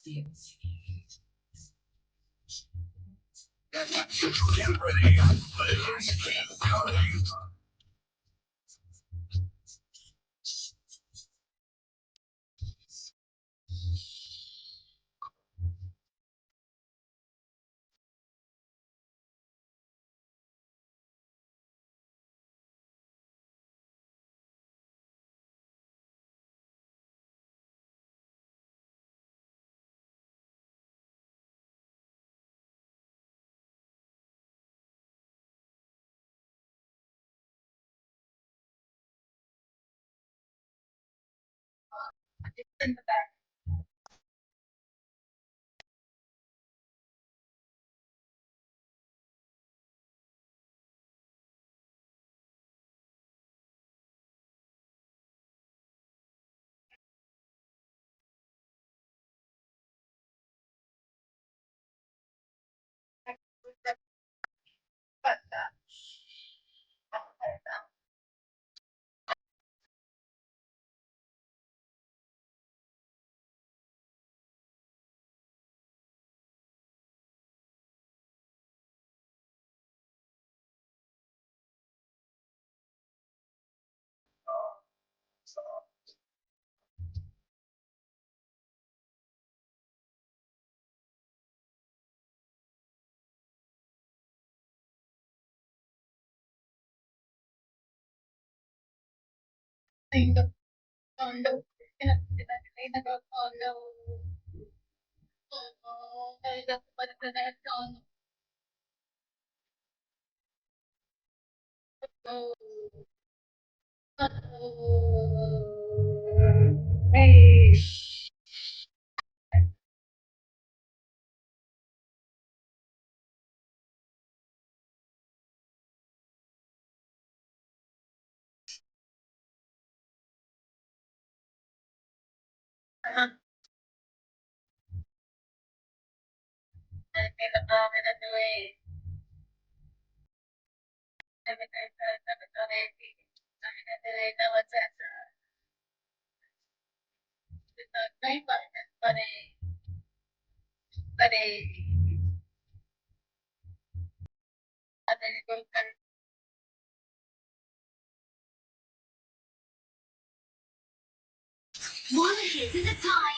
Get ready.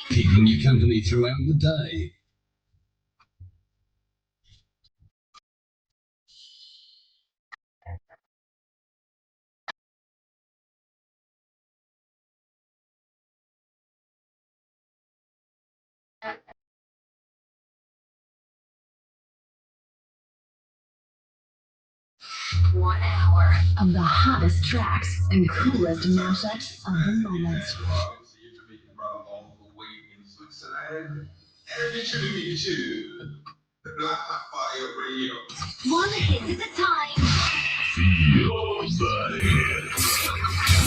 Keeping you company throughout the day. One hour of the hottest tracks and coolest mashups of the moment. One hit at a time. Feel the hits.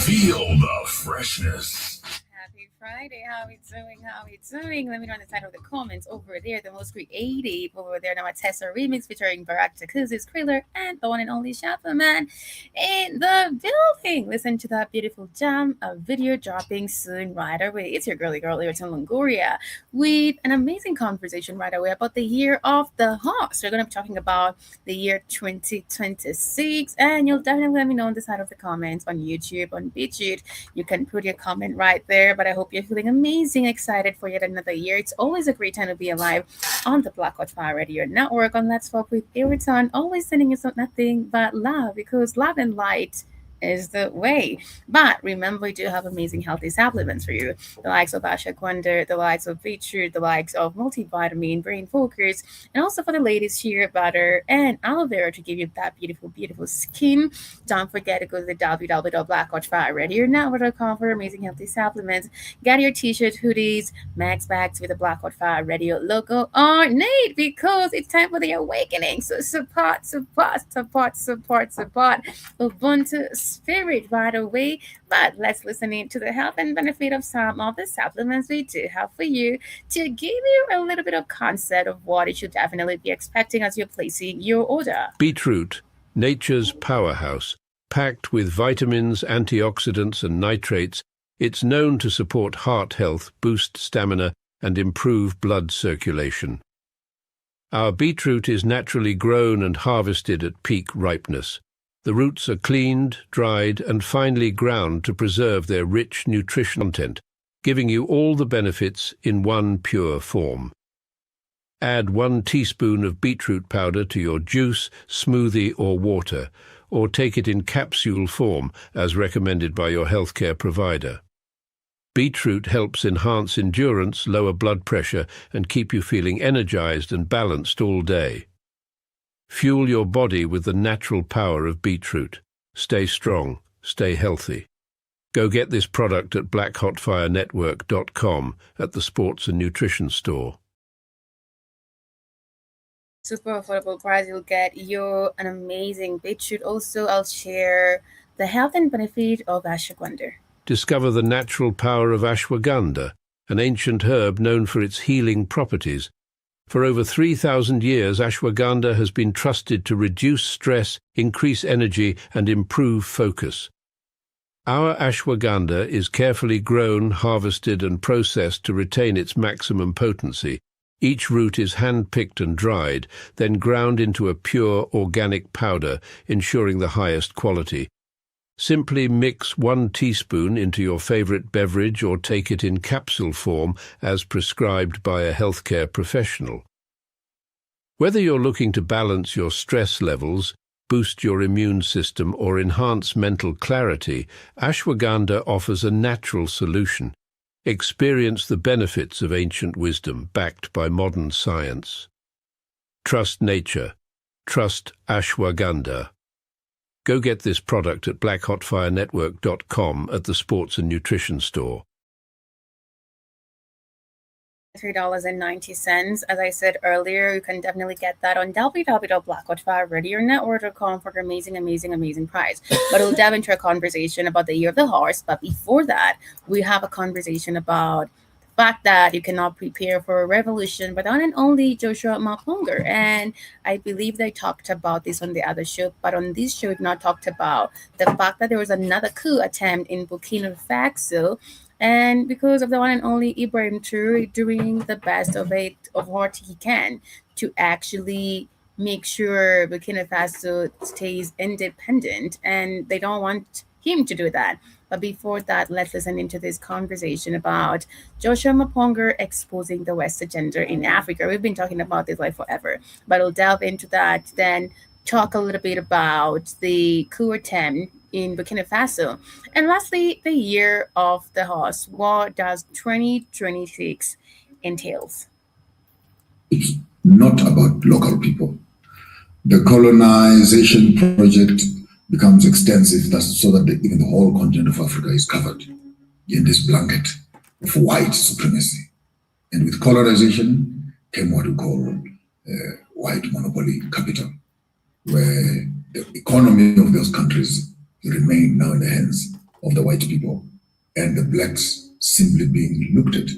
Feel the freshness. Happy Friday. How we doing? How we doing? Let me know on the side of the comments over there. The most creative over there. Now, a Tessa remix featuring Barack Jacuzzi's Kriller and the one and only Man in the building. Listen to that beautiful jam. A video dropping soon right away. It's your girly girl, Irritan Longoria, with an amazing conversation right away about the year of the horse. We're going to be talking about the year 2026, and you'll definitely let me know on the side of the comments on YouTube, on BitChute. You can put your comment right there. But I hope you're feeling amazing, excited for yet another year. It's always a great time to be alive on the Black Watch Fire Radio Network on Let's Talk with Iriton. Always sending you nothing but love, because love and light is the way. But remember, we do have amazing healthy supplements for you. The likes of ashwagandha, the likes of beetroot, the likes of multivitamin, brain focus, and also for the ladies, shea butter and aloe vera to give you that beautiful, beautiful skin. Don't forget to go to the www.blackwatchfireradionetwork.com for amazing healthy supplements. Get your t-shirts, hoodies, max bags with the Black Watch Fire Radio logo on it, because it's time for the awakening. So support Ubuntu spirit right away. But let's listen into the health and benefit of some of the supplements we do have for you to give you a little bit of concept of what you should definitely be expecting as you're placing your order. Beetroot, nature's powerhouse. Packed with vitamins, antioxidants and nitrates, it's known to support heart health, boost stamina, and improve blood circulation. Our beetroot is naturally grown and harvested at peak ripeness. The roots are cleaned, dried, and finely ground to preserve their rich nutrition content, giving you all the benefits in one pure form. Add 1 teaspoon of beetroot powder to your juice, smoothie, or water, or take it in capsule form as recommended by your healthcare provider. Beetroot helps enhance endurance, lower blood pressure, and keep you feeling energized and balanced all day. Fuel your body with the natural power of beetroot. Stay strong, stay healthy. Go get this product at blackhotfirenetwork.com at the Sports and Nutrition Store. Super affordable price. You'll get an amazing beetroot. Also, I'll share the health and benefit of ashwagandha. Discover the natural power of ashwagandha, an ancient herb known for its healing properties. For over 3,000 years, ashwagandha has been trusted to reduce stress, increase energy, and improve focus. Our ashwagandha is carefully grown, harvested, and processed to retain its maximum potency. Each root is hand-picked and dried, then ground into a pure organic powder, ensuring the highest quality. Simply mix 1 teaspoon into your favorite beverage or take it in capsule form as prescribed by a healthcare professional. Whether you're looking to balance your stress levels, boost your immune system, or enhance mental clarity, ashwagandha offers a natural solution. Experience the benefits of ancient wisdom backed by modern science. Trust nature. Trust ashwagandha. Go get this product at blackhotfirenetwork.com at the Sports and Nutrition Store. $3.90. As I said earlier, you can definitely get that on www.blackhotfirenetwork.com for an amazing price. But we'll dive into a conversation about the year of the horse. But before that, we have a conversation about the fact that you cannot prepare for a revolution but on and only Joshua Maponga. And I believe they talked about this on the other show, but on this show, we've not talked about the fact that there was another coup attempt in Burkina Faso. And because of the one and only Ibrahim Traoré doing the best of what he can to actually make sure Burkina Faso stays independent, and they don't want him to do that. But before that, let's listen into this conversation about Joshua Maponga exposing the West agenda in Africa. We've been talking about this like forever, but we'll delve into that, then talk a little bit about the coup attempt in Burkina Faso. And lastly, the year of the horse. What does 2026 entails? It's not about local people. The colonization project becomes extensive so that even the whole continent of Africa is covered in this blanket of white supremacy. And with colonization came what we call white monopoly capital, where the economy of those countries remain now in the hands of the white people, and the blacks simply being looked at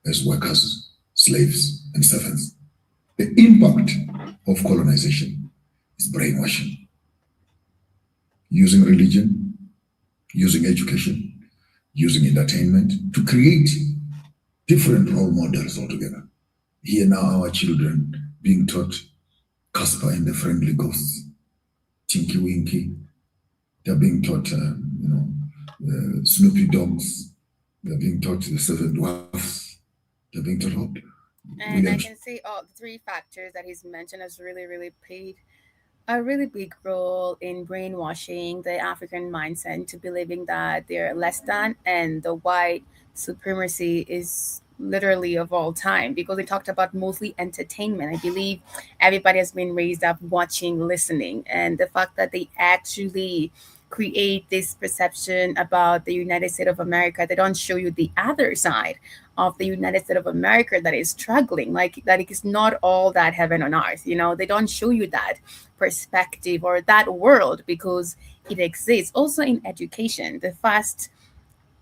as workers, slaves, and servants. The impact of colonization is brainwashing, using religion, using education, using entertainment to create different role models altogether. Here now our children being taught Casper and the Friendly Ghosts, Tinky Winky. They're being taught, Snoopy Dogs. They're being taught the Seven Dwarfs. They're being taught what? And I can see all the 3 factors that he's mentioned has really played a really big role in brainwashing the African mindset into believing that they're less than, and the white supremacy is literally of all time, because they talked about mostly entertainment. I believe everybody has been raised up watching, listening, and the fact that they actually create this perception about the United States of America. They don't show you the other side of the United States of America that is struggling, like that it is not all that heaven on earth. They don't show you that perspective or that world, because it exists. Also in education, the first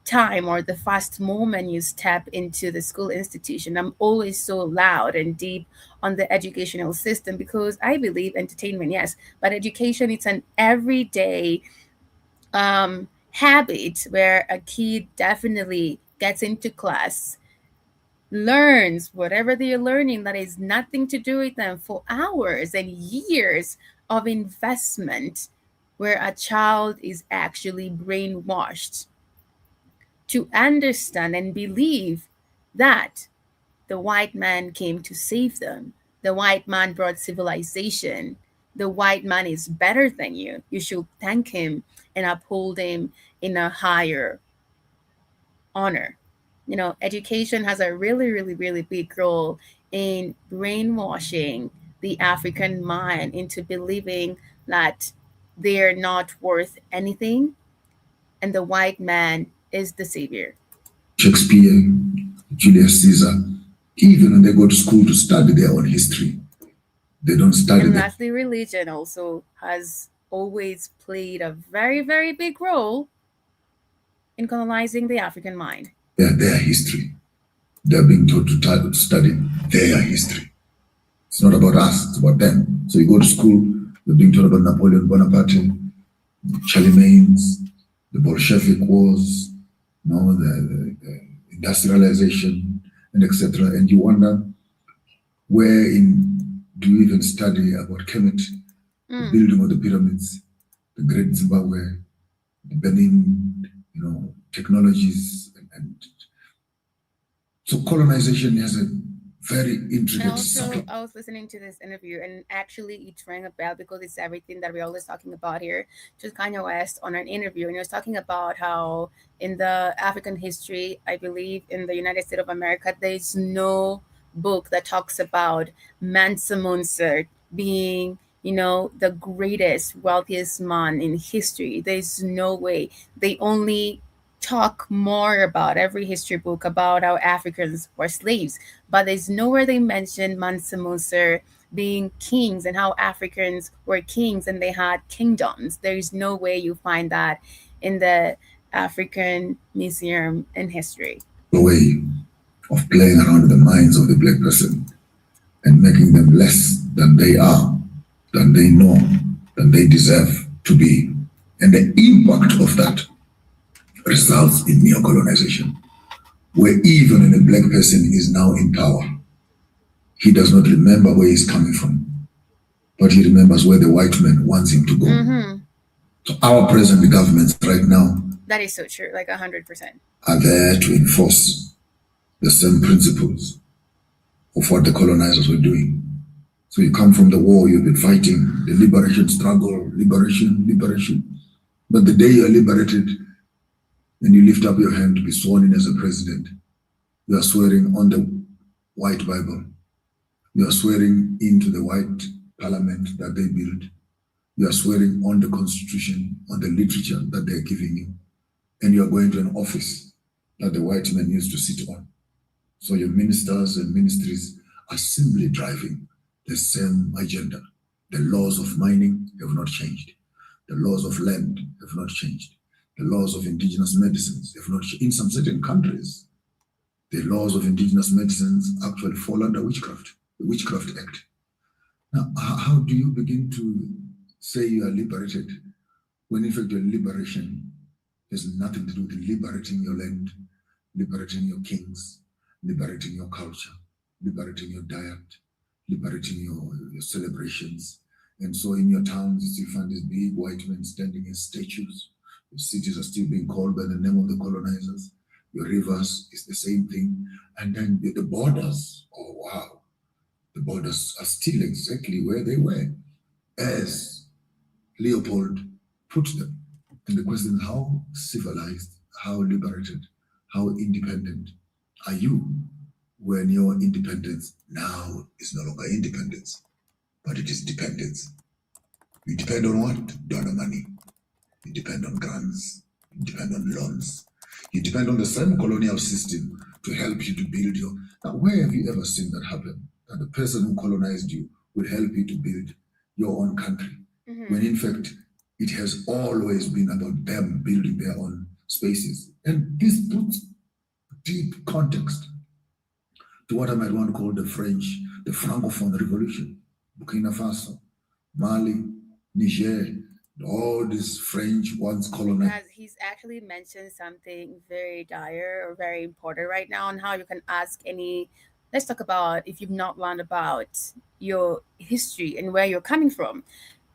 time or the first moment you step into the school institution, I'm always so loud and deep on the educational system, because I believe entertainment, yes, but education, it's an everyday habit where a kid definitely gets into class, learns whatever they're learning that is nothing to do with them for hours and years of investment, where a child is actually brainwashed to understand and believe that the white man came to save them. The white man brought civilization. The white man is better than you. You should thank him and uphold him in a higher honor. You know, education has a really, really, really big role in brainwashing the African mind into believing that they're not worth anything and the white man is the savior. Shakespeare, Julius Caesar, even when they go to school to study their own history, they don't study And that. lastly, religion also has always played a very, very big role in colonizing the African mind. Their history. They're being taught to study their history. It's not about us, it's about them. So you go to school, you're being taught about Napoleon Bonaparte, Charlemagne's, the Bolshevik wars, you know, the industrialization, and etc. And you wonder, where do you even study about Kemet, the building of the pyramids, the Great Zimbabwe, the Benin, you know, technologies, and so colonization has a very intricate And also, subtle. I was listening to this interview, and actually, it rang a bell because it's everything that we're always talking about here. Just Kanye West on an interview, and he was talking about how in the African history, I believe in the United States of America, there's no book that talks about Mansa Musa being, you know, the greatest, wealthiest man in history. There's no way. They only talk more about every history book about how Africans were slaves, but there's nowhere they mention Mansa Musa being kings and how Africans were kings and they had kingdoms. There's no way you find that in the African Museum in history. A way of playing around with the minds of the black person and making them less than they are, than they know, than they deserve to be. And the impact of that results in neocolonization, where even when a black person is now in power, he does not remember where he's coming from, but he remembers where the white man wants him to go. So our present governments right now, that is so true, like 100%, are there to enforce the same principles of what the colonizers were doing. So you come from the war, you've been fighting the liberation struggle, liberation. But the day you're liberated and you lift up your hand to be sworn in as a president, you are swearing on the white Bible. You are swearing into the white parliament that they built. You are swearing on the constitution, on the literature that they're giving you. And you are going to an office that the white men used to sit on. So your ministers and ministries are simply driving the same agenda. The laws of mining have not changed. The laws of land have not changed. The laws of indigenous medicines have not changed. In some certain countries, the laws of indigenous medicines actually fall under witchcraft, the Witchcraft Act. Now, how do you begin to say you are liberated when in fact your liberation has nothing to do with liberating your land, liberating your kings, liberating your culture, liberating your diet, liberating your celebrations? And so in your towns, you still find these big white men standing as statues. Your cities are still being called by the name of the colonizers. Your rivers is the same thing. And then the borders, oh wow, the borders are still exactly where they were as Leopold put them. And the question is, how civilized, how liberated, how independent are you when your independence now is no longer independence, but it is dependence? You depend on what? Donor money. You depend on grants. You depend on loans. You depend on the same colonial system to help you to build your... Now, where have you ever seen that happen? That the person who colonized you will help you to build your own country, when in fact, it has always been about them building their own spaces. And this puts deep context to what I might want to call the Francophone Revolution. Burkina Faso, Mali, Niger, All these French once colonized. Guys, he's actually mentioned something very dire or very important right now on how you can ask any. Let's talk about if you've not learned about your history and where you're coming from.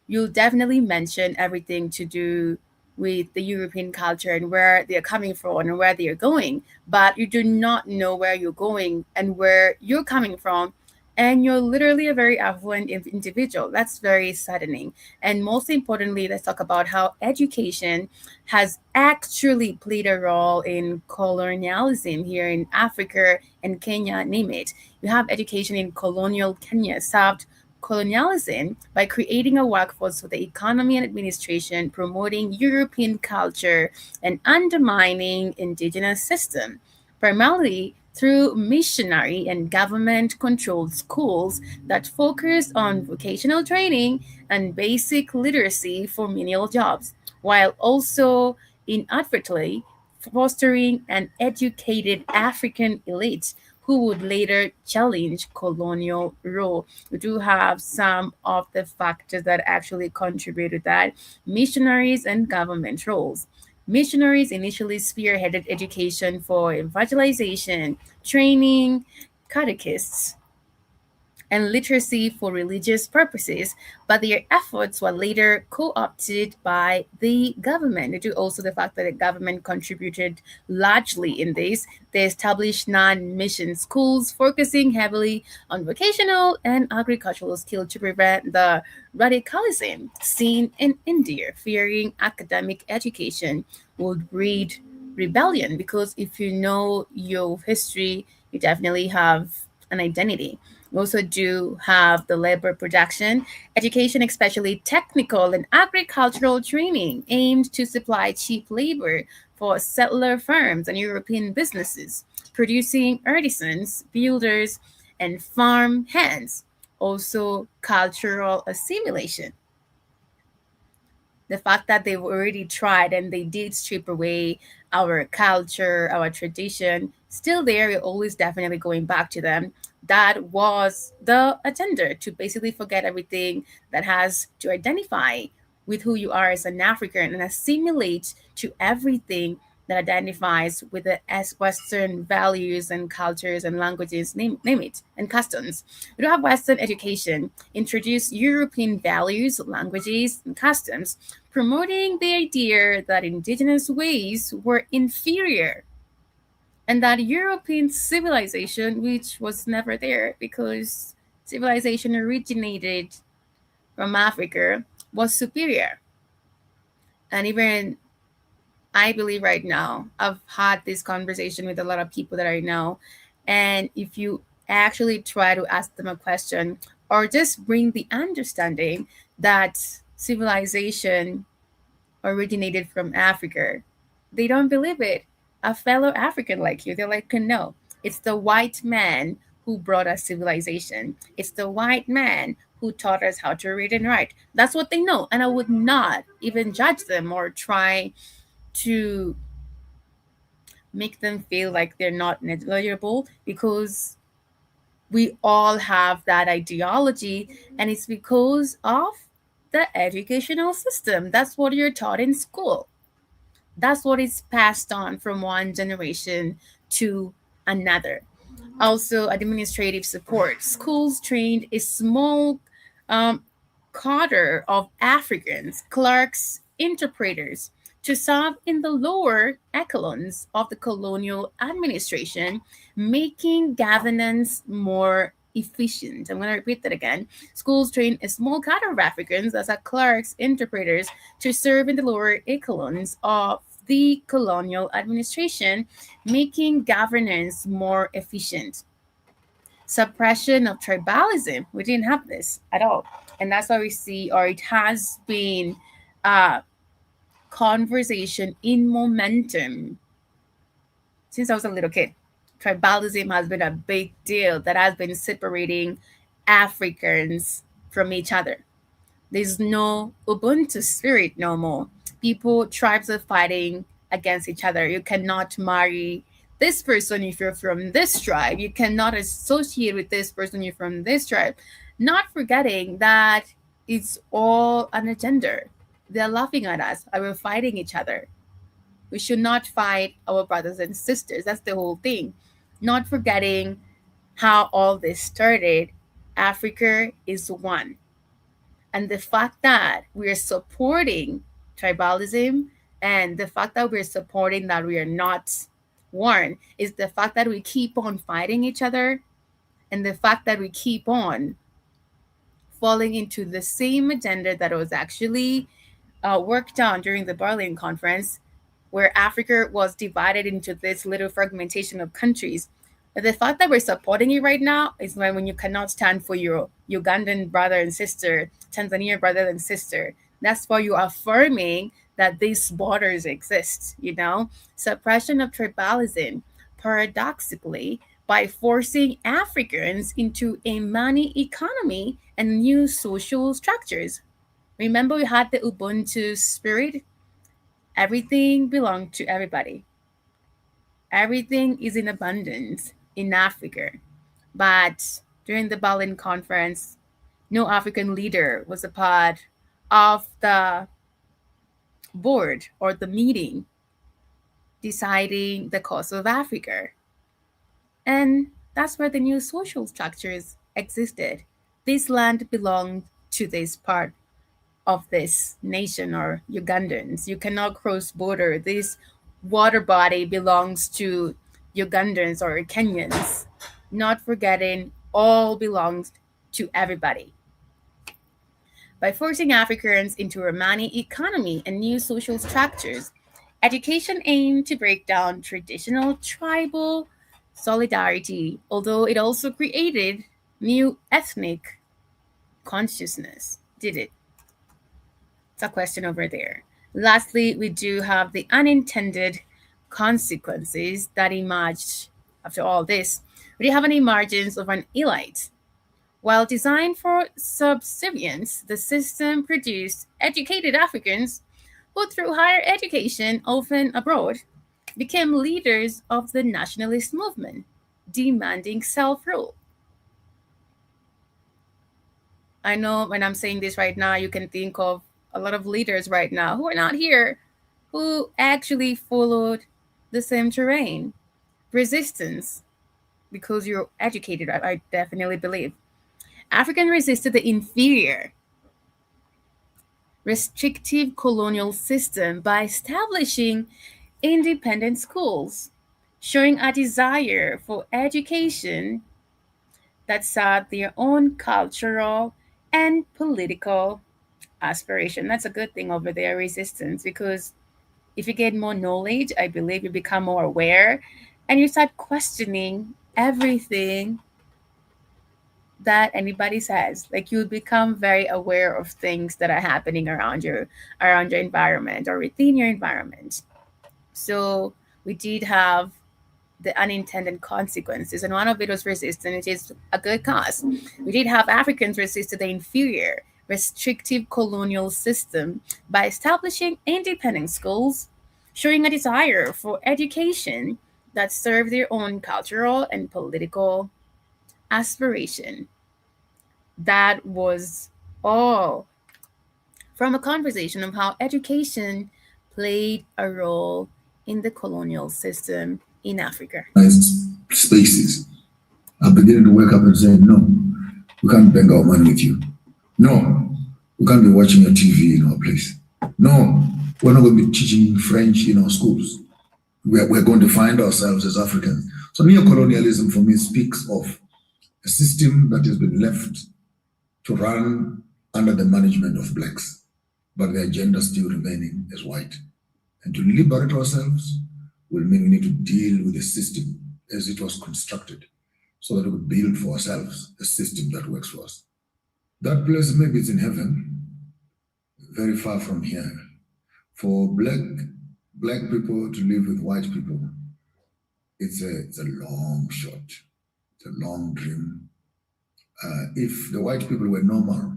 You'll definitely mention everything to do with the European culture and where they're coming from and where they're going, but you do not know where you're going and where you're coming from. And you're literally a very affluent individual. That's very saddening. And most importantly, let's talk about how education has actually played a role in colonialism here in Africa and Kenya, name it. You have education in colonial Kenya served colonialism by creating a workforce for the economy and administration, promoting European culture, and undermining indigenous system, primarily through missionary and government controlled schools that focus on vocational training and basic literacy for menial jobs, while also inadvertently fostering an educated African elite who would later challenge colonial rule. We do have some of the factors that actually contributed that missionaries and government roles. Missionaries initially spearheaded education for evangelization, training catechists, and literacy for religious purposes, but their efforts were later co-opted by the government. Due to also the fact that the government contributed largely in this, they established non-mission schools focusing heavily on vocational and agricultural skills to prevent the radicalism seen in India, fearing academic education would breed rebellion. Because if you know your history, you definitely have an identity. We also do have the labor production, education, especially technical and agricultural training, aimed to supply cheap labor for settler firms and European businesses, producing artisans, builders, and farm hands. Also, cultural assimilation, the fact that they've already tried and they did strip away our culture, our tradition, still there, we're always definitely going back to them. That was the agenda to basically forget everything that has to identify with who you are as an African and assimilate to everything that identifies with the as Western values and cultures and languages, name it, and customs. We don't have Western education, introduce European values, languages, and customs, promoting the idea that indigenous ways were inferior and that European civilization, which was never there because civilization originated from Africa, was superior. And even I believe right now, I've had this conversation with a lot of people that I know. And if you actually try to ask them a question or just bring the understanding that civilization originated from Africa, they don't believe it. A fellow African like you, they're like, no, it's the white man who brought us civilization. It's the white man who taught us how to read and write. That's what they know. And I would not even judge them or try to make them feel like they're not knowledgeable, because we all have that ideology, and it's because of the educational system. That's what you're taught in school. That's what is passed on from one generation to another. Also, administrative support. Schools trained a small um, cadre of Africans, clerks, interpreters, to serve in the lower echelons of the colonial administration, making governance more efficient. I'm going to repeat that again. Schools train a small cadre of Africans as clerks, interpreters, to serve in the lower echelons of the colonial administration, making governance more efficient. Suppression of tribalism. We didn't have this at all. And that's why we see, or it has been conversation in momentum since I was a little kid. Tribalism has been a big deal that has been separating Africans from each other. There's no Ubuntu spirit no more. Tribes are fighting against each other. You cannot marry this person if you're from this tribe. You cannot associate with this person if you're from this tribe. Not forgetting that it's all an agenda. They're laughing at us. We're fighting each other. We should not fight our brothers and sisters. That's the whole thing. Not forgetting how all this started. Africa is one. And the fact that we're supporting tribalism and the fact that we're supporting that we are not one is the fact that we keep on fighting each other and the fact that we keep on falling into the same agenda that was actually worked on during the Berlin Conference, where Africa was divided into this little fragmentation of countries. But the fact that we're supporting it right now is when you cannot stand for your Ugandan brother and sister, Tanzanian brother and sister. That's why you are affirming that these borders exist, Suppression of tribalism, paradoxically, by forcing Africans into a money economy and new social structures. Remember, we had the Ubuntu spirit? Everything belonged to everybody. Everything is in abundance in Africa. But during the Berlin Conference, no African leader was a part of the board or the meeting deciding the course of Africa. And that's where the new social structures existed. This land belonged to this part of this nation or Ugandans. You cannot cross border. This water body belongs to Ugandans or Kenyans. Not forgetting all belongs to everybody. By forcing Africans into a money economy and new social structures, education aimed to break down traditional tribal solidarity, although it also created new ethnic consciousness. Did it? It's a question over there. Lastly, we do have the unintended consequences that emerged after all this. We do have an emergence of an elite. While designed for subservience, the system produced educated Africans who, through higher education, often abroad, became leaders of the nationalist movement, demanding self-rule. I know when I'm saying this right now, you can think of a lot of leaders right now who are not here, who actually followed the same terrain. Resistance, because you're educated, I definitely believe. Africans resisted the inferior, restrictive colonial system by establishing independent schools, showing a desire for education that served their own cultural and political aspiration. That's a good thing over there, resistance, because if you get more knowledge, I believe you become more aware and you start questioning everything that anybody says. Like, you become very aware of things that are happening around your environment or within your environment. So we did have the unintended consequences, and one of it was resistance, which is a good cause. We did have Africans resist the inferior, restrictive colonial system by establishing independent schools, showing a desire for education that served their own cultural and political aspiration. That was all from a conversation of how education played a role in the colonial system in Africa. Spaces are beginning to wake up and say, no, we can't bang our money with you. No, we can't be watching your TV in our place. No, we're not going to be teaching French in our schools. We're going to find ourselves as Africans. So neocolonialism for me speaks of a system that has been left to run under the management of blacks, but the agenda still remaining as white. And to liberate ourselves will mean we need to deal with the system as it was constructed so that we could build for ourselves a system that works for us. That place, maybe it's in heaven, very far from here. For black people to live with white people, it's a long shot. It's a long dream. If the white people were normal,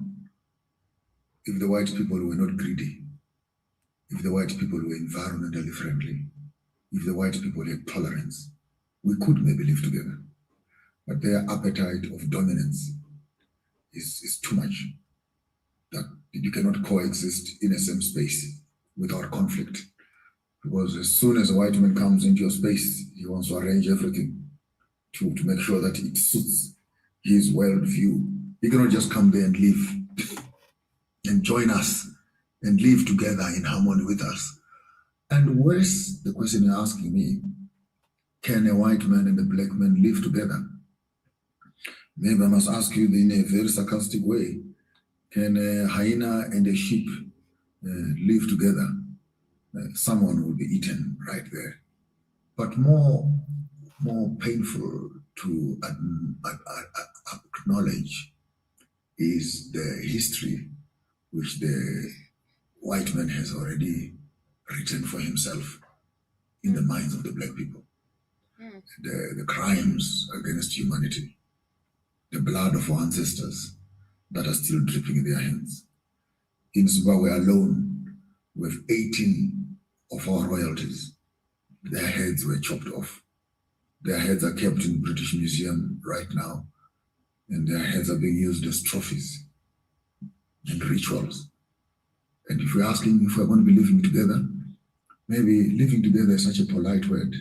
if the white people were not greedy, if the white people were environmentally friendly, if the white people had tolerance, we could maybe live together. But their appetite of dominance is too much. That You cannot coexist in the same space without conflict. Because as soon as a white man comes into your space, he wants to arrange everything to make sure that it suits his worldview. He cannot just come there and live and join us and live together in harmony with us. And worse, the question you're asking me, can a white man and a black man live together? Maybe I must ask you in a very sarcastic way, can a hyena and a sheep live together? Someone will be eaten right there. But more painful to acknowledge is the history which the white man has already written for himself in the minds of the black people. The crimes against humanity, the blood of our ancestors that are still dripping in their hands. In Zimbabwe alone, with 18 of our royalties, their heads were chopped off. Their heads are kept in British Museum right now, and their heads are being used as trophies and rituals. And if we're asking if we're going to be living together, maybe living together is such a polite word.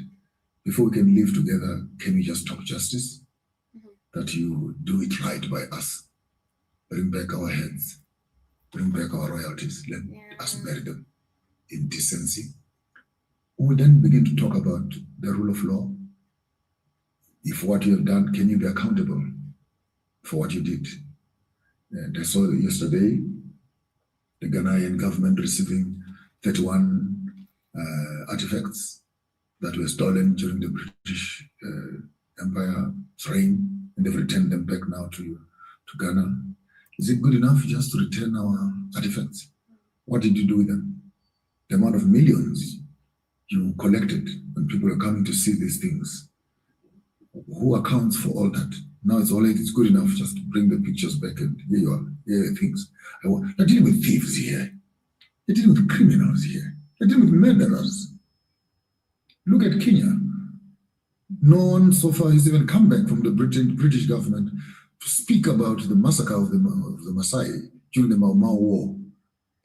Before we can live together, can we just talk justice? That you do it right by us. Bring back our heads. Bring back our royalties. Let us bury them in decency. We then begin to talk about the rule of law. If what you have done, can you be accountable for what you did? And I saw yesterday the Ghanaian government receiving 31 artifacts that were stolen during the British Empire's reign, and they've returned them back now to Ghana. Is it good enough just to return our artifacts? What did you do with them? The amount of millions you collected when people are coming to see these things. Who accounts for all that? Now it's all right, it's good enough, just bring the pictures back and here you are, here are things. You're dealing with thieves here. You're dealing with criminals here. You're dealing with murderers. Look at Kenya. No one so far has even come back from the British government to speak about the massacre of the Maasai during the Mau Mau War.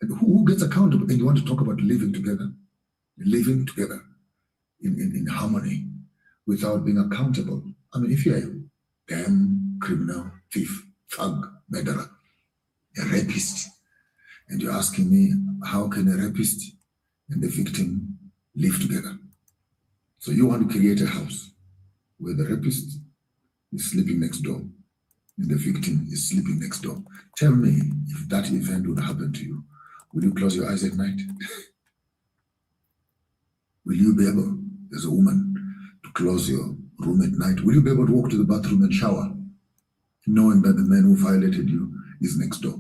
And who gets accountable? And you want to talk about living together in harmony without being accountable. I mean, if you're a damn criminal, thief, thug, murderer, a rapist, and you're asking me, how can a rapist and the victim live together? So you want to create a house where the rapist is sleeping next door and the victim is sleeping next door. Tell me, if that event would happen to you, will you close your eyes at night? Will you be able, as a woman, to close your room at night? Will you be able to walk to the bathroom and shower, knowing that the man who violated you is next door?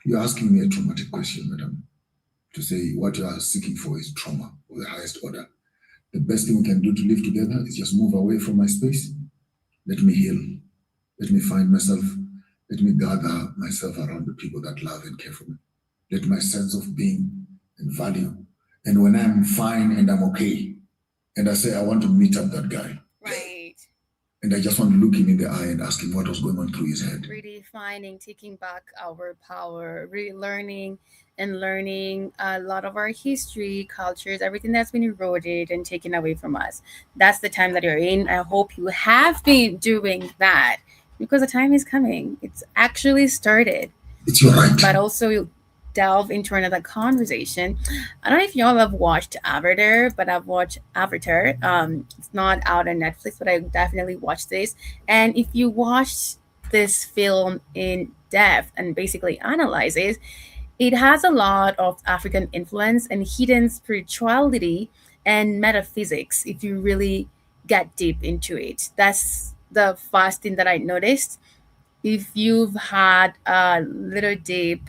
You're asking me a traumatic question, madam, to say what you are seeking for is trauma of the highest order. The best thing we can do to live together is just move away from my space. Let me heal. Let me find myself. Let me gather myself around the people that love and care for me. Let my sense of being and value. And when I'm fine and I'm okay, and I say, I want to meet up that guy. Right. And I just want to look him in the eye and ask him what was going on through his head. Redefining, taking back our power, relearning and learning a lot of our history, cultures, everything that's been eroded and taken away from us. That's the time that you're in. I hope you have been doing that because the time is coming. It's actually started. It's your right. But also delve into another conversation. I don't know if y'all have watched Avatar, but I've watched Avatar. It's not out on Netflix, but I definitely watched this. And if you watch this film in depth and basically analyze it has a lot of African influence and hidden spirituality and metaphysics if you really get deep into it. That's the first thing that I noticed. If you've had a little deep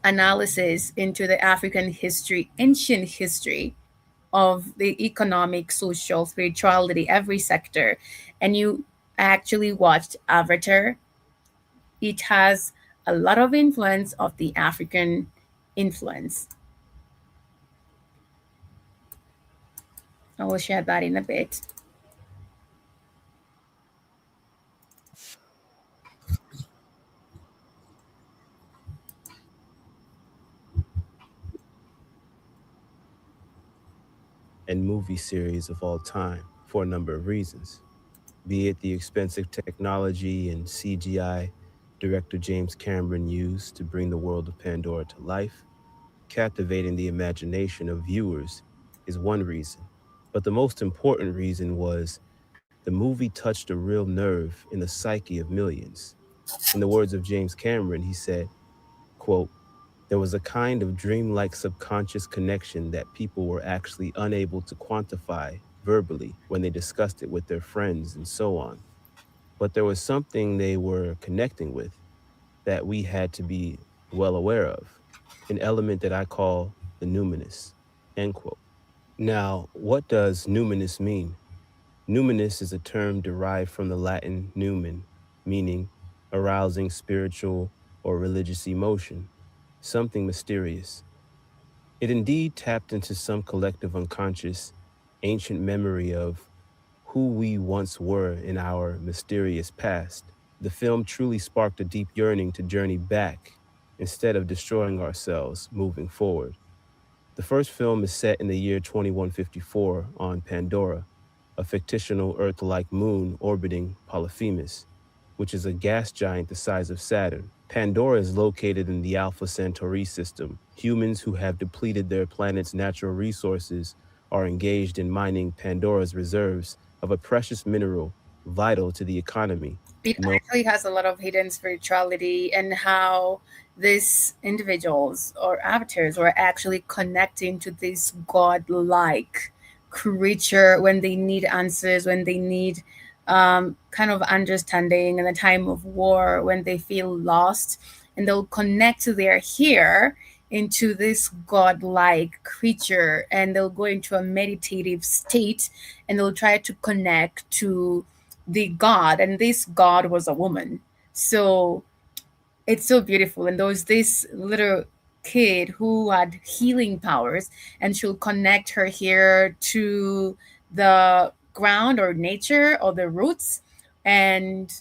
analysis into the African history, ancient history of the economic, social, spirituality, every sector, and you actually watched Avatar, it has a lot of influence of the African influence. I will share that in a bit. and movie series of all time for a number of reasons, be it the expensive technology and CGI director James Cameron used to bring the world of Pandora to life. Captivating the imagination of viewers is one reason, but the most important reason was the movie touched a real nerve in the psyche of millions. In the words of James Cameron, he said, quote, "There was a kind of dreamlike subconscious connection that people were actually unable to quantify verbally when they discussed it with their friends and so on. But there was something they were connecting with that we had to be well aware of, an element that I call the numinous," end quote. Now, what does numinous mean? Numinous is a term derived from the Latin numen, meaning arousing spiritual or religious emotion, something mysterious. It indeed tapped into some collective unconscious, ancient memory of who we once were in our mysterious past. The film truly sparked a deep yearning to journey back instead of destroying ourselves moving forward. The first film is set in the year 2154 on Pandora, a fictional Earth-like moon orbiting Polyphemus, which is a gas giant the size of Saturn. Pandora is located in the Alpha Centauri system. Humans who have depleted their planet's natural resources are engaged in mining Pandora's reserves of a precious mineral vital to the economy. It actually has a lot of hidden spirituality and how these individuals or avatars were actually connecting to this godlike creature when they need answers, when they need kind of understanding in a time of war, when they feel lost, and they'll connect to their here into this godlike creature, and they'll go into a meditative state, and they'll try to connect to the god, and this god was a woman. So it's so beautiful. And there was this little kid who had healing powers, and she'll connect her here to the ground or nature or the roots. And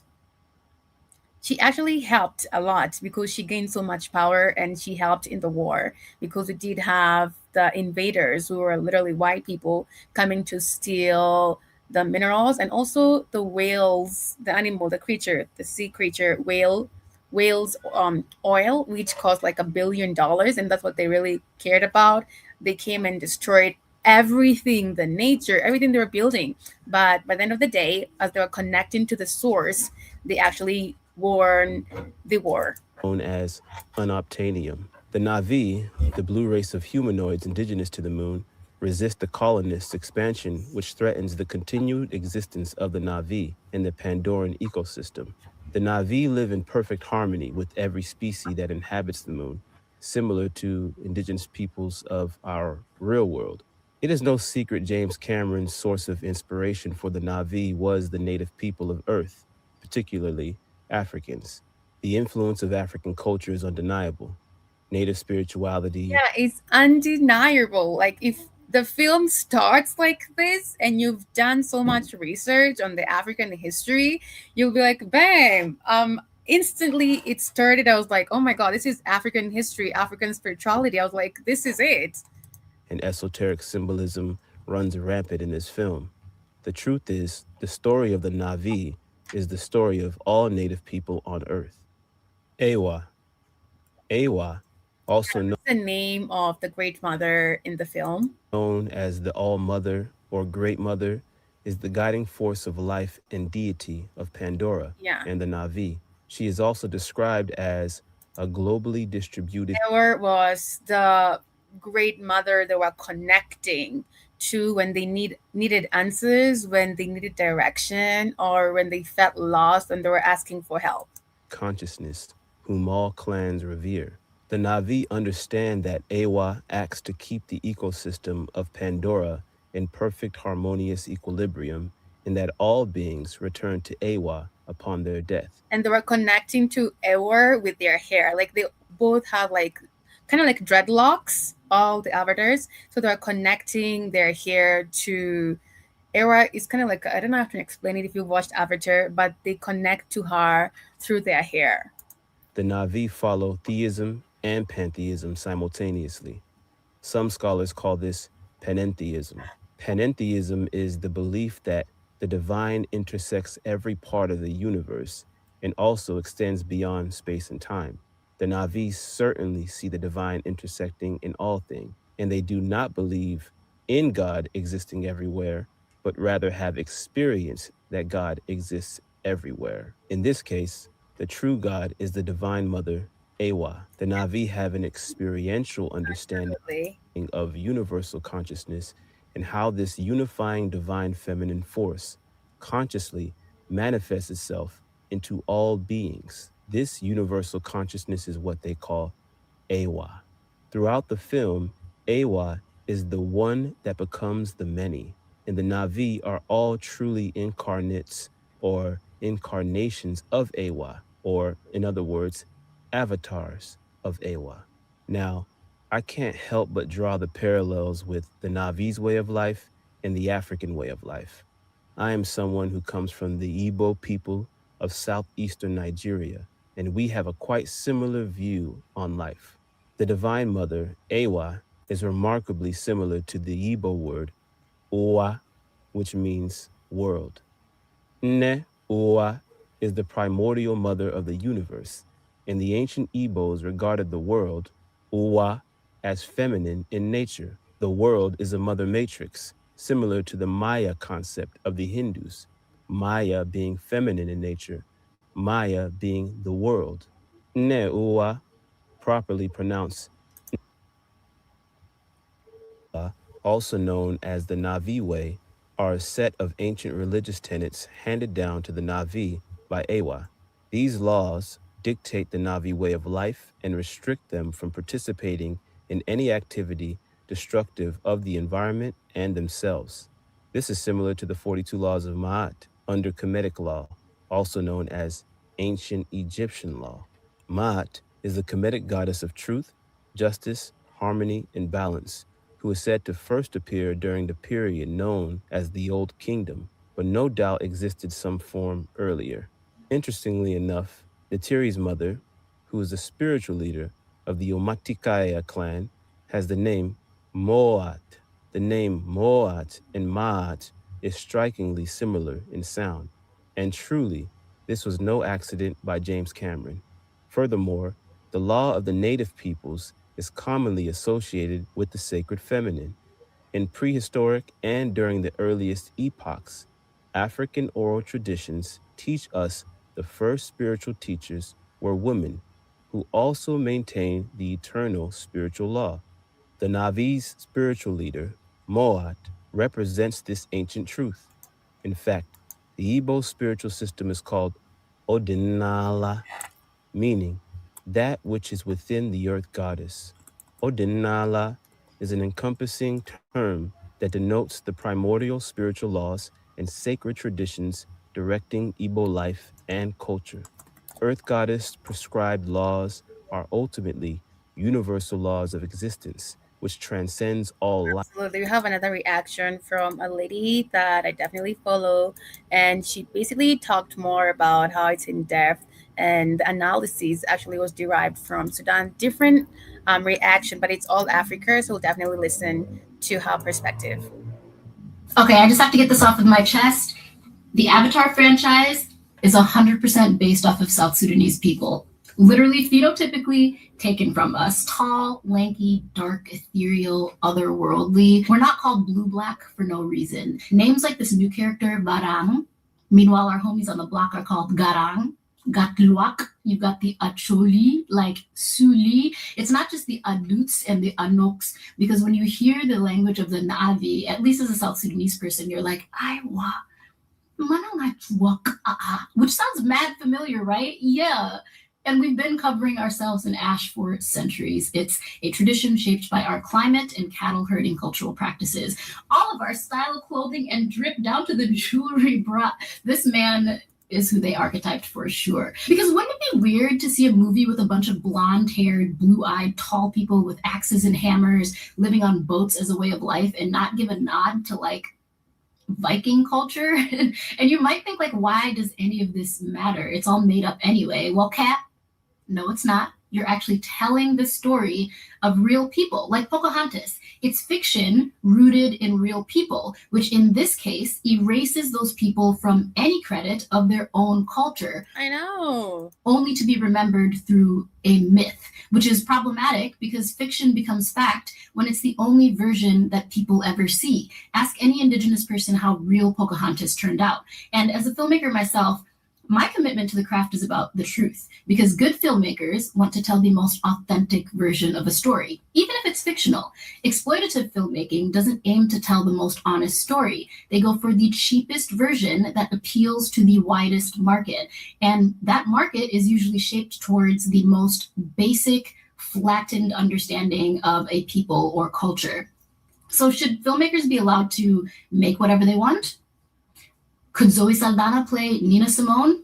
she actually helped a lot because she gained so much power, and she helped in the war because we did have the invaders who were literally white people coming to steal the minerals, and also the whales, the animal, the creature, the sea creature, whales oil, which cost like $1 billion, and that's what they really cared about. They came and destroyed everything, the nature, everything they were building. But by the end of the day, as they were connecting to the source, they actually won the war. Known as unobtainium. The Na'vi, the blue race of humanoids indigenous to the moon, resist the colonists' expansion, which threatens the continued existence of the Na'vi in the Pandoran ecosystem. The Na'vi live in perfect harmony with every species that inhabits the moon, similar to indigenous peoples of our real world. It is no secret James Cameron's source of inspiration for the Na'vi was the native people of Earth, particularly Africans. The influence of African culture is undeniable. Native spirituality. Yeah, it's undeniable. Like, if the film starts like this and you've done so much research on the African history, you'll be like, bam, instantly it started. I was like, oh my god, this is African history, African spirituality. I was like, this is it. And esoteric symbolism runs rampant in this film. The truth is, the story of the Na'vi is the story of all native people on Earth. Ewa. Ewa, also the name of the Great Mother in the film. Known as the All-Mother or Great Mother, is the guiding force of life and deity of Pandora and the Na'vi. She is also described as a globally distributed. There was the Great Mother they were connecting to when they needed answers, when they needed direction, or when they felt lost and they were asking for help. Consciousness, whom all clans revere. The Na'vi understand that Ewa acts to keep the ecosystem of Pandora in perfect harmonious equilibrium, and that all beings return to Ewa upon their death. And they were connecting to Ewa with their hair. Like, they both have like kind of like dreadlocks, all the avatars. So they're connecting their hair to Ewa. Is kind of like, I don't know how to explain it if you've watched Avatar, but they connect to her through their hair. The Na'vi follow theism and pantheism simultaneously. Some scholars call this panentheism. Panentheism is the belief that the divine intersects every part of the universe and also extends beyond space and time. The Na'vi certainly see the divine intersecting in all things, and they do not believe in God existing everywhere, but rather have experienced that God exists everywhere. In this case, the true God is the divine mother, Ewa. The Na'vi have an experiential understanding Absolutely. of universal consciousness and how this unifying divine feminine force consciously manifests itself into all beings. This universal consciousness is what they call Ewa. Throughout the film, Ewa is the one that becomes the many, and the Na'vi are all truly incarnates or incarnations of Ewa, or in other words, avatars of Ewa. Now, I can't help but draw the parallels with the Na'vi's way of life and the African way of life. I am someone who comes from the Igbo people of southeastern Nigeria, and we have a quite similar view on life. The Divine Mother, Ewa, is remarkably similar to the Igbo word Uwa, which means world. Nne Uwa is the primordial mother of the universe, and the ancient Igbos regarded the world, Uwa, as feminine in nature. The world is a mother matrix, similar to the Maya concept of the Hindus, Maya being feminine in nature, Maya being the world. Nne Uwa, properly pronounced, also known as the Na'vi way, are a set of ancient religious tenets handed down to the Na'vi by Ewa. These laws dictate the Na'vi way of life and restrict them from participating in any activity destructive of the environment and themselves. This is similar to the 42 laws of Ma'at under Kemetic law, also known as ancient Egyptian law. Ma'at is the Kemetic goddess of truth, justice, harmony, and balance, who is said to first appear during the period known as the Old Kingdom, but no doubt existed some form earlier. Interestingly enough, Ntiri's mother, who is the spiritual leader of the Omatikaya clan, has the name Moat. The name Moat and Ma'at is strikingly similar in sound, and truly, this was no accident by James Cameron. Furthermore, the law of the native peoples is commonly associated with the sacred feminine. In prehistoric and during the earliest epochs, African oral traditions teach us the first spiritual teachers were women who also maintained the eternal spiritual law. The Na'vi's spiritual leader, Moat, represents this ancient truth. In fact, the Igbo spiritual system is called Odinala, meaning that which is within the earth goddess. Odinala is an encompassing term that denotes the primordial spiritual laws and sacred traditions directing Igbo life and culture. Earth goddess prescribed laws are ultimately universal laws of existence, which transcends all life. Absolutely. We have another reaction from a lady that I definitely follow, and she basically talked more about how it's in depth, and the analysis actually was derived from Sudan. Different reaction, but it's all Africa, so we'll definitely listen to her perspective. Okay, I just have to get this off of my chest. The Avatar franchise is 100% based off of South Sudanese people. Literally phenotypically taken from us. Tall, lanky, dark, ethereal, otherworldly. We're not called blue-black for no reason. Names like this new character, Barang. Meanwhile, our homies on the block are called Garang. Gatluak, you've got the Acholi, like Suli. It's not just the Aduts and the Anoks, because when you hear the language of the Na'vi, at least as a South Sudanese person, you're like, Aiwa, which sounds mad familiar, right? Yeah. And we've been covering ourselves in ash for centuries. It's a tradition shaped by our climate and cattle herding cultural practices. All of our style of clothing and drip down to the jewelry brought. This man is who they archetyped for sure. Because wouldn't it be weird to see a movie with a bunch of blonde-haired, blue-eyed, tall people with axes and hammers living on boats as a way of life and not give a nod to like Viking culture? And you might think like, why does any of this matter? It's all made up anyway. Well, Kat, no, it's not. you're actually telling the story of real people, like Pocahontas. It's fiction rooted in real people, which in this case erases those people from any credit of their own culture, I know. only to be remembered through a myth, which is problematic because fiction becomes fact when it's the only version that people ever see. Ask any Indigenous person how real Pocahontas turned out. And as a filmmaker myself, my commitment to the craft is about the truth, because good filmmakers want to tell the most authentic version of a story, even if it's fictional. Exploitative filmmaking doesn't aim to tell the most honest story. They go for the cheapest version that appeals to the widest market. And that market is usually shaped towards the most basic, flattened understanding of a people or culture. So should filmmakers be allowed to make whatever they want? Could Zoe Saldana play Nina Simone?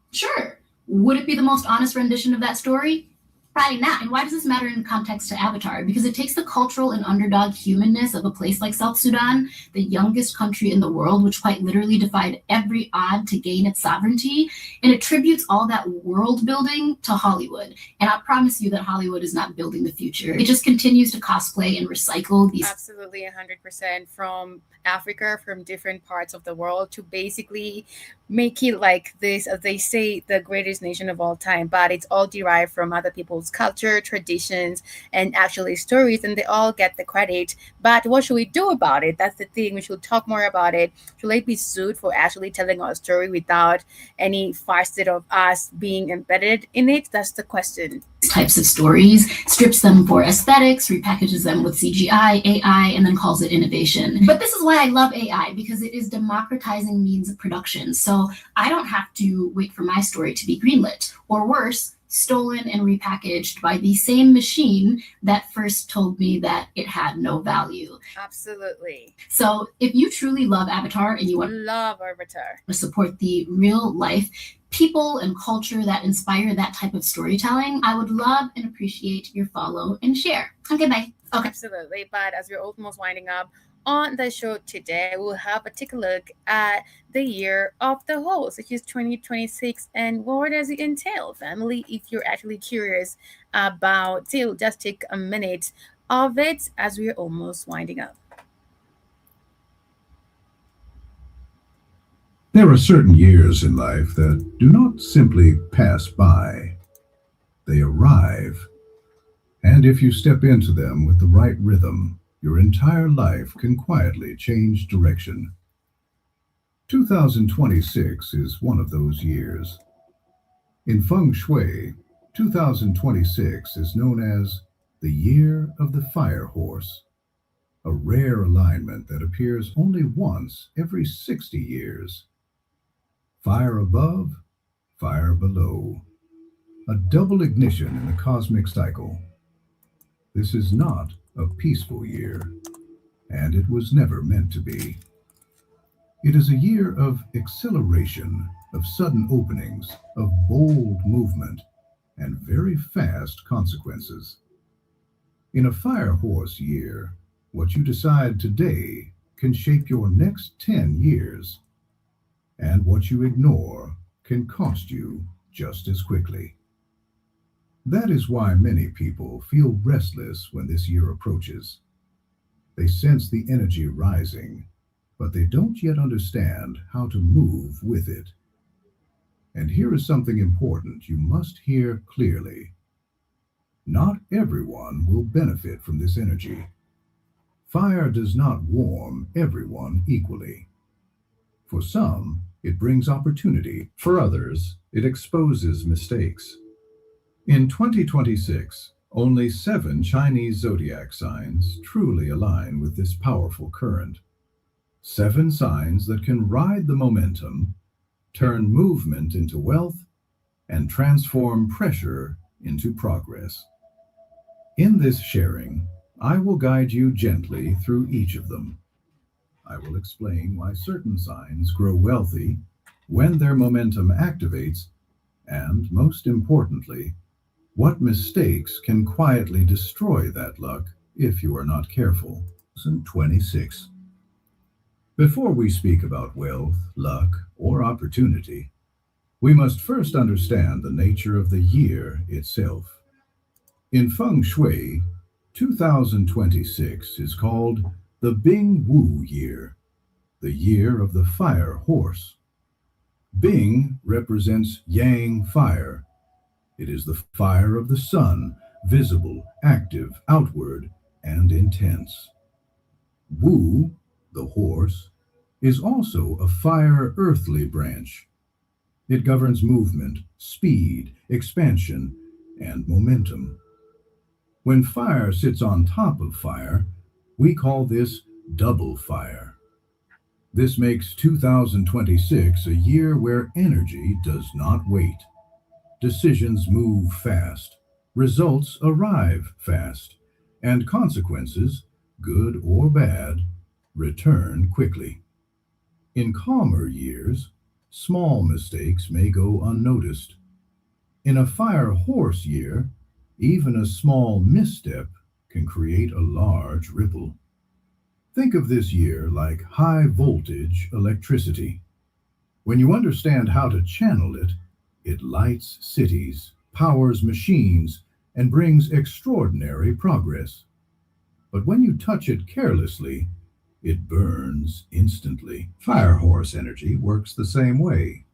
Sure. Would it be the most honest rendition of that story? Probably not. And why does this matter in context to Avatar? Because it takes the cultural and underdog humanness of a place like South Sudan, the youngest country in the world, which quite literally defied every odd to gain its sovereignty, and attributes all that world building to Hollywood. And I promise you that Hollywood is not building the future. It just continues to cosplay and recycle these. Absolutely 100% from Africa, from different parts of the world, to basically make it like this, as they say, the greatest nation of all time. But it's all derived from other people's culture, traditions, and actually stories, and they all get the credit. But what should we do about it? That's the thing. We should talk more about it. Should they be sued for actually telling our story without any facet of us being embedded in it? That's the question. Types of stories, strips them for aesthetics, repackages them with CGI, AI, and then calls it innovation. But this is why I love AI, because it is democratizing means of production. So I don't have to wait for my story to be greenlit, or worse, stolen and repackaged by the same machine that first told me that it had no value. Absolutely. So if you truly love Avatar and you want Love Avatar. to support the real life people and culture that inspire that type of storytelling, I would love and appreciate your follow and share. Okay, bye. Okay. Absolutely. But as we're almost winding up on the show today, we'll have a take a look at the year of the horse, which is 2026, and what does it entail, family? If you're actually curious about it, just take a minute of it as we're almost winding up. There are certain years in life that do not simply pass by. They arrive. And if you step into them with the right rhythm, your entire life can quietly change direction. 2026 is one of those years. In Feng Shui, 2026 is known as the Year of the Fire Horse, a rare alignment that appears only once every 60 years. Fire above, fire below. A double ignition in the cosmic cycle. This is not a peaceful year, and it was never meant to be. It is a year of acceleration, of sudden openings, of bold movement, and very fast consequences. In a fire horse year, what you decide today can shape your next 10 years. And what you ignore can cost you just as quickly. That is why many people feel restless when this year approaches. They sense the energy rising, but they don't yet understand how to move with it. And here is something important you must hear clearly. Not everyone will benefit from this energy. Fire does not warm everyone equally. For some, it brings opportunity. For others, it exposes mistakes. In 2026, only 7 Chinese zodiac signs truly align with this powerful current. 7 signs that can ride the momentum, turn movement into wealth, and transform pressure into progress. In this sharing, I will guide you gently through each of them. I will explain why certain signs grow wealthy, when their momentum activates, and most importantly, what mistakes can quietly destroy that luck if you are not careful. 26. Before we speak about wealth, luck, or opportunity, We must first understand the nature of the year itself. In Feng Shui, 2026 is called the Bing Wu year, the year of the fire horse. Bing represents yang fire. It is the fire of the sun, visible, active, outward, and intense. Wu, the horse, is also a fire earthly branch. It governs movement, speed, expansion, and momentum. When fire sits on top of fire, we call this double fire. This makes 2026 a year where energy does not wait. Decisions move fast, results arrive fast, and consequences, good or bad, return quickly. In calmer years, small mistakes may go unnoticed. In a fire horse year, even a small misstep can create a large ripple. Think of this year like high voltage electricity. When you understand how to channel it, it lights cities, powers machines, and brings extraordinary progress. But when you touch it carelessly, it burns instantly. Fire horse energy works the same way.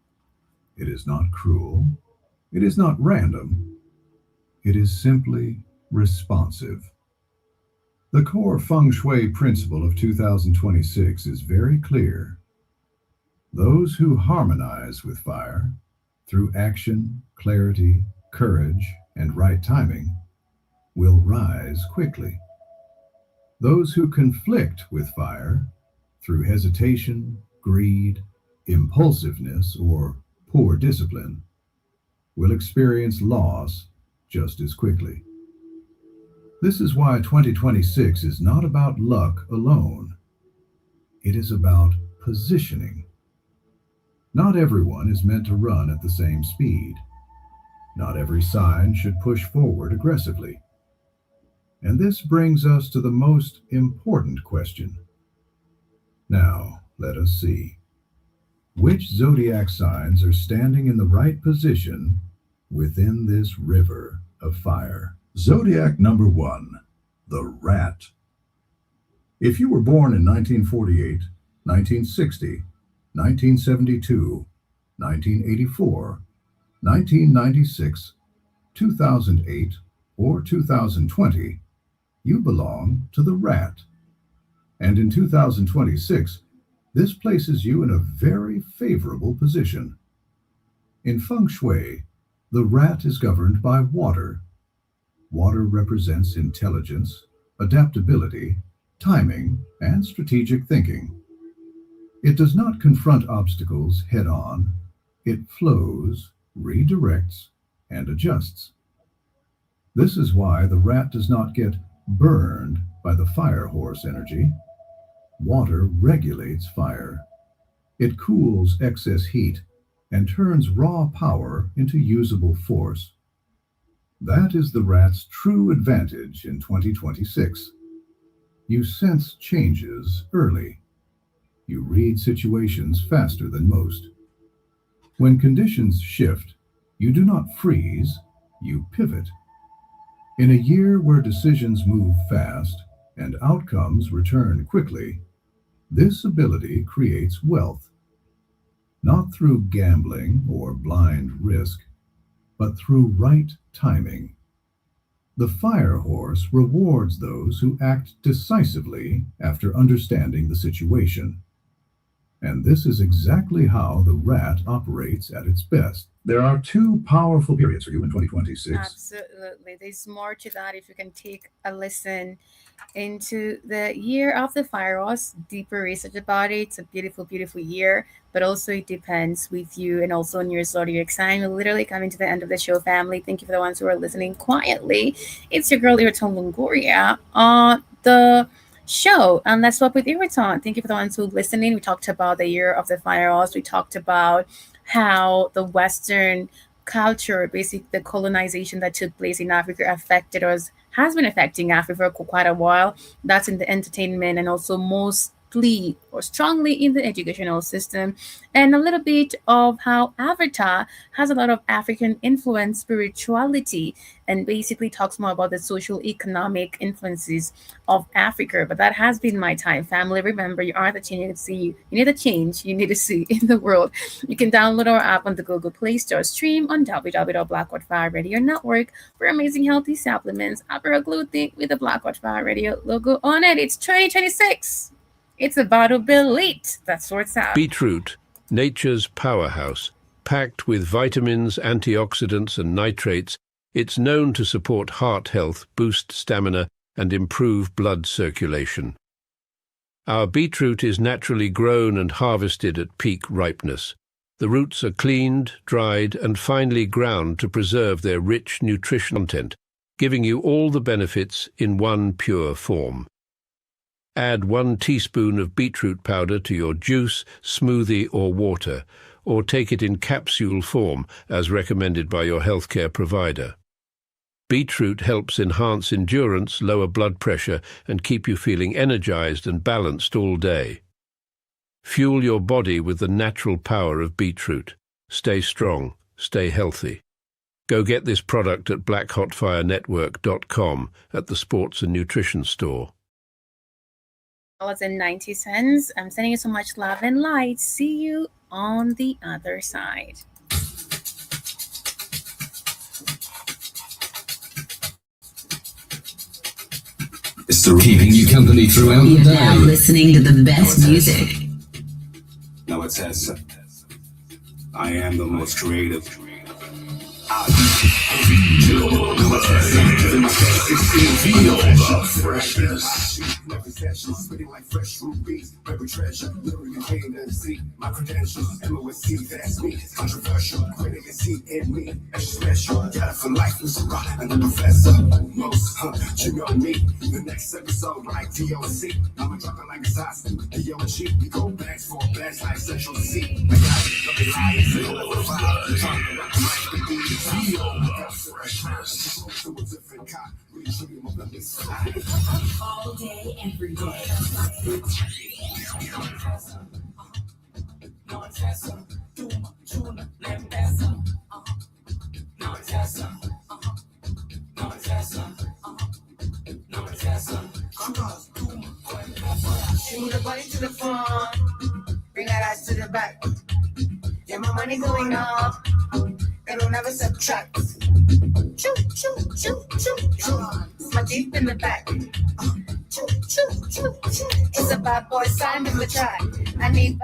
It is not cruel. It is not random. It is simply responsive. The core feng shui principle of 2026 is very clear. Those who harmonize with fire through action, clarity, courage, and right timing will rise quickly. Those who conflict with fire through hesitation, greed, impulsiveness, or poor discipline will experience loss just as quickly. This is why 2026 is not about luck alone. It is about positioning. Not everyone is meant to run at the same speed. Not every sign should push forward aggressively. And this brings us to the most important question. Now, let us see. Which zodiac signs are standing in the right position within this river of fire? Zodiac number 1, the Rat. If you were born in 1948, 1960, 1972, 1984, 1996, 2008, or 2020, you belong to the Rat. And in 2026, this places you in a very favorable position. In Feng Shui, the Rat is governed by water. Water represents intelligence, adaptability, timing, and strategic thinking. It does not confront obstacles head-on. It flows, redirects, and adjusts. This is why the Rat does not get burned by the fire horse energy. Water regulates fire. It cools excess heat and turns raw power into usable force. That is the Rat's true advantage in 2026. You sense changes early. You read situations faster than most. When conditions shift, you do not freeze, you pivot. In a year where decisions move fast and outcomes return quickly, this ability creates wealth. Not through gambling or blind risk, but through right timing. The fire horse rewards those who act decisively after understanding the situation. And this is exactly how the Rat operates at its best. There are two powerful periods for you in 2026. Absolutely. There's more to that if you can take a listen into the year of the fire horse, deeper research about it. It's a beautiful, beautiful year, but also it depends with you and also on your zodiac sign. We're literally coming to the end of the show, family. Thank you for the ones who are listening quietly. It's your girl, Iraton Longoria, on the show, and let's swap with Iraton. Thank you for the ones who are listening. We talked about the year of the fire horse. We talked about how the Western culture, basically the colonization that took place in Africa, affected us, has been affecting Africa for quite a while. That's in the entertainment and also most strongly in the educational system, and a little bit of how Avatar has a lot of African influence spirituality and basically talks more about the social economic influences of Africa. But that has been my time, family. Remember, you are the change you need to see. You need the change you need to see in the world. You can download our app on the Google Play Store, stream on www.Blackwood Radio Network for amazing healthy supplements, Aperol Gluten with the Blackwood Radio logo on it. It's 2026. It's about to be elite. That's where it's at. Beetroot, nature's powerhouse. Packed with vitamins, antioxidants, and nitrates, it's known to support heart health, boost stamina, and improve blood circulation. Our beetroot is naturally grown and harvested at peak ripeness. The roots are cleaned, dried, and finely ground to preserve their rich nutrition content, giving you all the benefits in one pure form. Add 1 teaspoon of beetroot powder to your juice, smoothie, or water, or take it in capsule form as recommended by your healthcare provider. Beetroot helps enhance endurance, lower blood pressure, and keep you feeling energized and balanced all day. Fuel your body with the natural power of beetroot. Stay strong, stay healthy. Go get this product at blackhotfirenetwork.com at the Sports and Nutrition Store. $90. I'm sending you so much love and light. See you on the other side. It's the keeping you company throughout the You're day. now listening to the best music. Now it's as I am the most creative. Feel the freshness. Every session, spitting like fresh rubies. Every treasure, literally came and see my credentials. MOSC, that's me. Controversial, critic is he in me. Extra special, got it for life, Mr. Rock, and the professor. Most, you know me. The next episode, like DOC. I'ma drop it like a sauce. DOG, we go bags for bags like Central C. I got it, don't be lying, say level 5. Trying to rock the mic, the beat is Feel the freshness. to a different cop. We dream of the side. All day, every day. Move the body to the front, bring that ass to the back. Yeah, my money going up, it'll never subtract. Choo, choo, choo, choo, choo. My deep in the back. Choo, choo, choo, choo. It's a bad boy sign in the track. I need